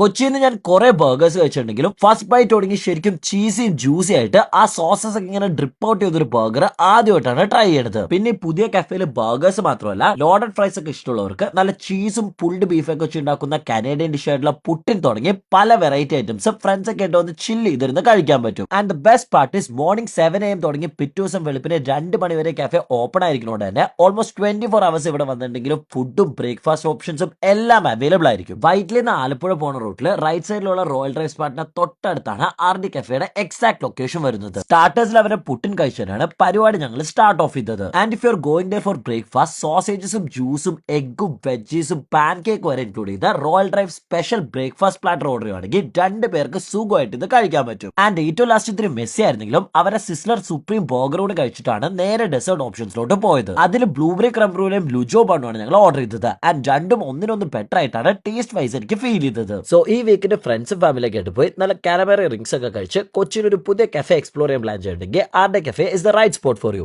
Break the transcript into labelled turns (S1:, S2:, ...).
S1: കൊച്ചിയിൽ നിന്ന് ഞാൻ കുറെ ബർഗേഴ്സ് കഴിച്ചിട്ടുണ്ടെങ്കിലും ഫസ്റ്റ് ബൈറ്റ് തുടങ്ങി ശരിക്കും ചീസിയും ജ്യൂസി ആയിട്ട് ആ സോസസ് ഒക്കെ ഇങ്ങനെ ഡ്രിപ്പ് ഔട്ട് ചെയ്തൊരു ബർഗർ ആദ്യമായിട്ടാണ് ട്രൈ ചെയ്യണത്. പിന്നെ ഈ പുതിയ കഫേയിൽ ബർഗേഴ്സ് മാത്രമല്ല ലോഡഡ് ഫ്രൈസ് ഒക്കെ ഇഷ്ടമുള്ളവർക്ക് നല്ല ചീസും പുൾഡ് ബീഫൊക്കെ വെച്ച് ഉണ്ടാക്കുന്ന കനേഡിയൻ ഡിഷ് ആയിട്ടുള്ള പുട്ടിൻ തുടങ്ങി പല വെറൈറ്റി ഐറ്റംസ് ഫ്രണ്ട്സ് ഒക്കെ ആയിട്ട് വന്ന് ചില്ല് ചെയ്തിരുന്ന് കഴിക്കാൻ പറ്റും. And the best part is morning 7 AM തുടങ്ങി പിറ്റേ ദിവസം വെളുപ്പിന് 2 മണി വരെ കഫേ ഓപ്പൺ ആയിരിക്കുന്നതുകൊണ്ട് തന്നെ ഓൾമോസ്റ്റ് 24 hours ഇവിടെ വന്നിട്ടുണ്ടെങ്കിലും ഫുഡും ബ്രേക്ക്ഫാസ്റ്റ് ഓപ്ഷൻസും എല്ലാം അവൈലബിൾ ആയിരിക്കും. വൈറ്റിൽ നിന്ന് ആലപ്പുഴ പോണ റൂട്ടിൽ റൈറ്റ് സൈഡിലുള്ള റോയൽ ഡ്രൈവ് സ്പാട്ടിന് തൊട്ടടുത്താണ് RD കഫേയുടെ എക്സാക്ട് ലൊക്കേഷൻ വരുന്നത്. സ്റ്റാർട്ടേഴ്സിൽ അവരെ പുട്ടിൻ കഴിച്ചാണ് പരിപാടി ഞങ്ങൾ സ്റ്റാർട്ട് ഓഫ് ചെയ്തത്. And if you are going there for breakfast സോസേജസും ജ്യൂസും എഗ്ഗും വെജീസും പാൻ കേക്ക് വരെ ഇൻക്ലൂഡ് ചെയ്ത royal drive special breakfast platter order ചെയ്യുകയാണെങ്കിൽ 2 പേർക്ക് സുഖമായിട്ട് ഇത് കഴിക്കാൻ പറ്റും. ആൻഡ് ഏറ്റവും ലാസ്റ്റ് ഇത്തിരി മെസ്സി ആയിരുന്നെങ്കിലും അവരെ സിസ്ലർ സുപ്രീം ബർഗർ കൂടെ കഴിച്ചിട്ടാണ് നേരെ ഡെസേർട്ട് ഓപ്ഷൻസിലോട്ട് പോയത്. അതിൽ ബ്ലൂബെറി ക്രംബ്രൂലയും ലുജോ ബണ്ണുമാണ് ഞങ്ങൾ ഓർഡർ ചെയ്തത്. ആൻഡ് രണ്ടും ഒന്നിനൊന്ന് ബെറ്റർ ആയിട്ടാണ് ടേസ്റ്റ് വൈസ് എനിക്ക് ഫീൽ ചെയ്തത്. സോ ഈ വീക്കിന്റെ ഫ്രണ്ട്സും ഫാമിലിയൊക്കെ ആയിട്ട് പോയി നല്ല കാനബറി റിങ്സ് ഒക്കെ കഴിച്ച് കൊച്ചിയിൽ ഒരു പുതിയ കഫേ എക്സ്പ്ലോർ ചെയ്യാൻ പ്ലാൻ ചെയ്തിട്ടുണ്ടെങ്കിൽ RD cafe is the right spot for U.